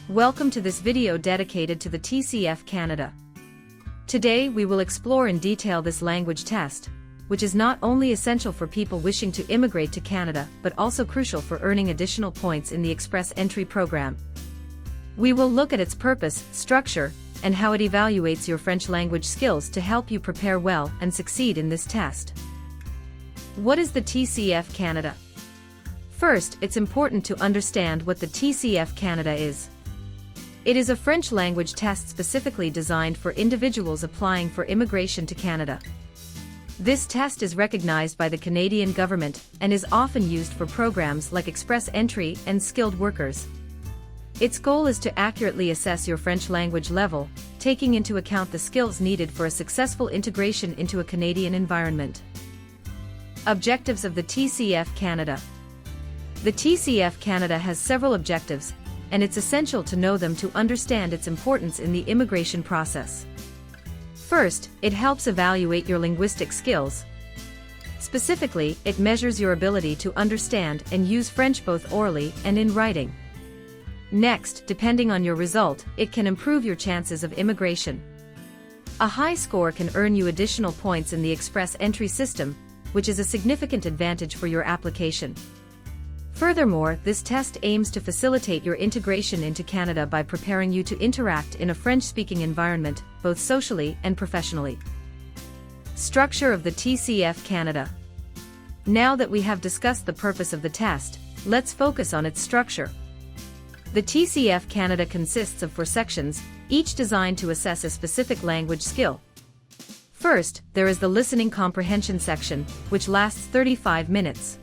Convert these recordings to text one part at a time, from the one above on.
Welcome to this video dedicated to the TCF Canada. Today we will explore in detail this language test, which is not only essential for people wishing to immigrate to Canada but also crucial for earning additional points in the Express Entry program. We will look at its purpose, structure, and how it evaluates your French language skills to help you prepare well and succeed in this test. What is the TCF Canada? First, it's important to understand what the TCF Canada is. It is a French language test specifically designed for individuals applying for immigration to Canada. This test is recognized by the Canadian government and is often used for programs like Express Entry and skilled workers. Its goal is to accurately assess your French language level, taking into account the skills needed for a successful integration into a Canadian environment. Objectives of the TCF Canada. The TCF Canada has several objectives, and it's essential to know them to understand its importance in the immigration process. First, it helps evaluate your linguistic skills. Specifically, it measures your ability to understand and use French both orally and in writing. Next, depending on your result, it can improve your chances of immigration. A high score can earn you additional points in the Express Entry system, which is a significant advantage for your application. Furthermore, this test aims to facilitate your integration into Canada by preparing you to interact in a French-speaking environment, both socially and professionally. Structure of the TCF Canada. Now that we have discussed the purpose of the test, let's focus on its structure. The TCF Canada consists of 4 sections, each designed to assess a specific language skill. First, there is the listening comprehension section, which lasts 35 minutes.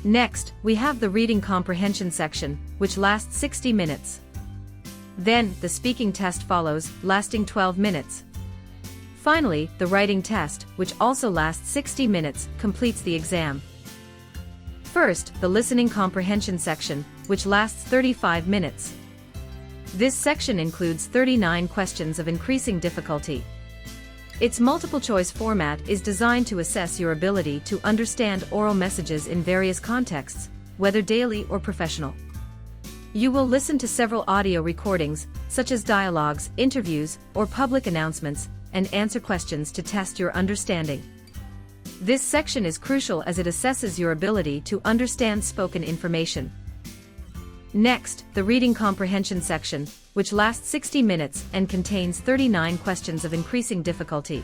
Next, we have the reading comprehension section, which lasts 60 minutes. Then, the speaking test follows, lasting 12 minutes. Finally, the writing test, which also lasts 60 minutes, completes the exam. First, the listening comprehension section, which lasts 35 minutes. This section includes 39 questions of increasing difficulty. Its multiple-choice format is designed to assess your ability to understand oral messages in various contexts, whether daily or professional. You will listen to several audio recordings, such as dialogues, interviews, or public announcements, and answer questions to test your understanding. This section is crucial as it assesses your ability to understand spoken information. Next, the reading comprehension section, which lasts 60 minutes and contains 39 questions of increasing difficulty.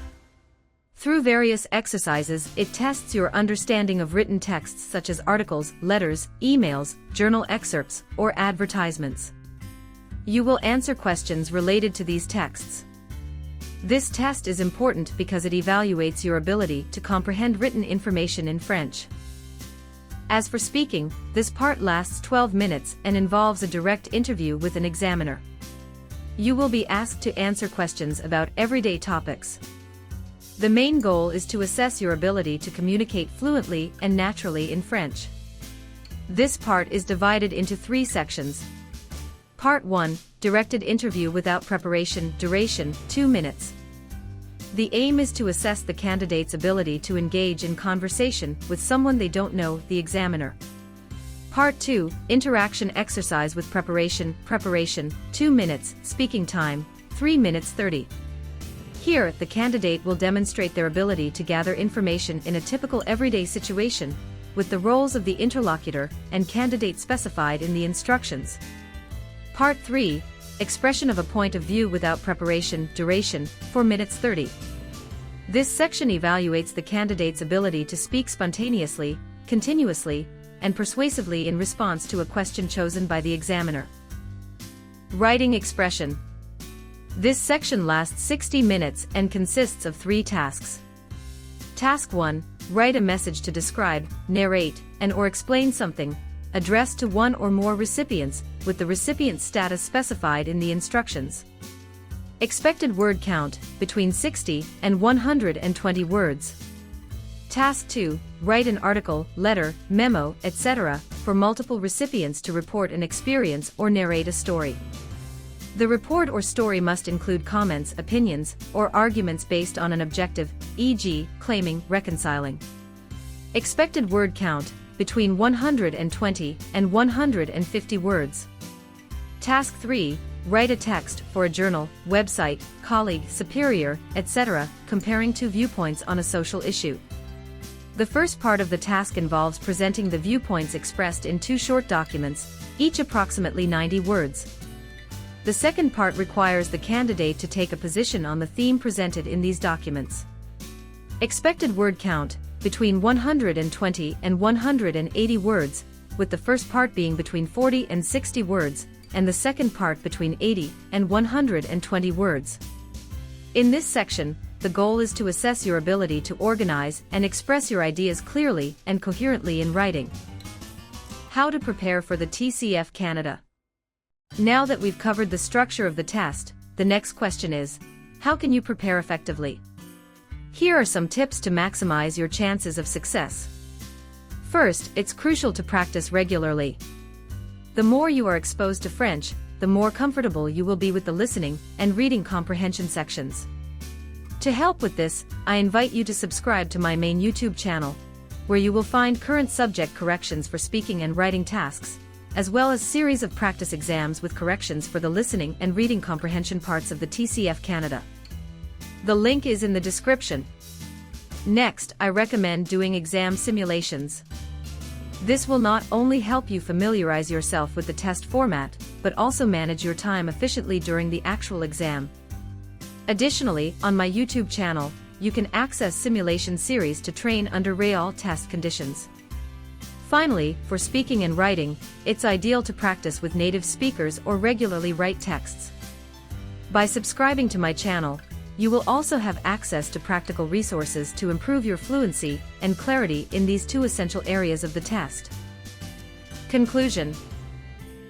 Through various exercises, it tests your understanding of written texts such as articles, letters, emails, journal excerpts, or advertisements. You will answer questions related to these texts. This test is important because it evaluates your ability to comprehend written information in French. As for speaking, this part lasts 12 minutes and involves a direct interview with an examiner. You will be asked to answer questions about everyday topics. The main goal is to assess your ability to communicate fluently and naturally in French. This part is divided into 3 sections. Part 1, directed interview without preparation, duration, 2 minutes. The aim is to assess the candidate's ability to engage in conversation with someone they don't know, the examiner. Part 2, interaction exercise with preparation, 2 minutes, speaking time, 3 minutes 30. Here, the candidate will demonstrate their ability to gather information in a typical everyday situation, with the roles of the interlocutor and candidate specified in the instructions. Part 3, expression of a point of view without preparation, duration, 4 minutes 30. This section evaluates the candidate's ability to speak spontaneously, continuously, and persuasively in response to a question chosen by the examiner. Writing expression. This section lasts 60 minutes and consists of 3 tasks. Task 1, write a message to describe, narrate, and/or explain something, addressed to one or more recipients, with the recipient's status specified in the instructions. Expected word count, between 60 and 120 words. Task 2, write an article, letter, memo, etc., for multiple recipients to report an experience or narrate a story. The report or story must include comments, opinions, or arguments based on an objective, e.g., claiming, reconciling. Expected word count, between 120 and 150 words. Task 3. Write a text for a journal, website, colleague, superior, etc., comparing two viewpoints on a social issue. The first part of the task involves presenting the viewpoints expressed in two short documents, each approximately 90 words. The second part requires the candidate to take a position on the theme presented in these documents. Expected word count, between 120 and 180 words, with the first part being between 40 and 60 words, and the second part between 80 and 120 words. In this section, the goal is to assess your ability to organize and express your ideas clearly and coherently in writing. How to prepare for the TCF Canada. Now that we've covered the structure of the test, the next question is, how can you prepare effectively? Here are some tips to maximize your chances of success. First, it's crucial to practice regularly. The more you are exposed to French, the more comfortable you will be with the listening and reading comprehension sections. To help with this, I invite you to subscribe to my main YouTube channel, where you will find current subject corrections for speaking and writing tasks, as well as series of practice exams with corrections for the listening and reading comprehension parts of the TCF Canada. The link is in the description. Next, I recommend doing exam simulations. This will not only help you familiarize yourself with the test format, but also manage your time efficiently during the actual exam. Additionally, on my YouTube channel, you can access simulation series to train under real test conditions. Finally, for speaking and writing, it's ideal to practice with native speakers or regularly write texts. By subscribing to my channel, you will also have access to practical resources to improve your fluency and clarity in these two essential areas of the test. Conclusion.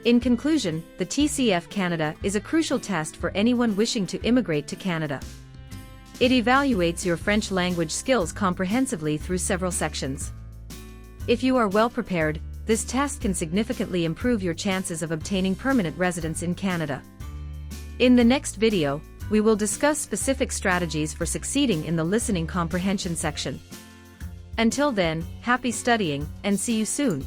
In conclusion, the TCF Canada is a crucial test for anyone wishing to immigrate to Canada. It evaluates your French language skills comprehensively through several sections. If you are well prepared, this test can significantly improve your chances of obtaining permanent residence in Canada. In the next video, we will discuss specific strategies for succeeding in the listening comprehension section. Until then, happy studying, and see you soon.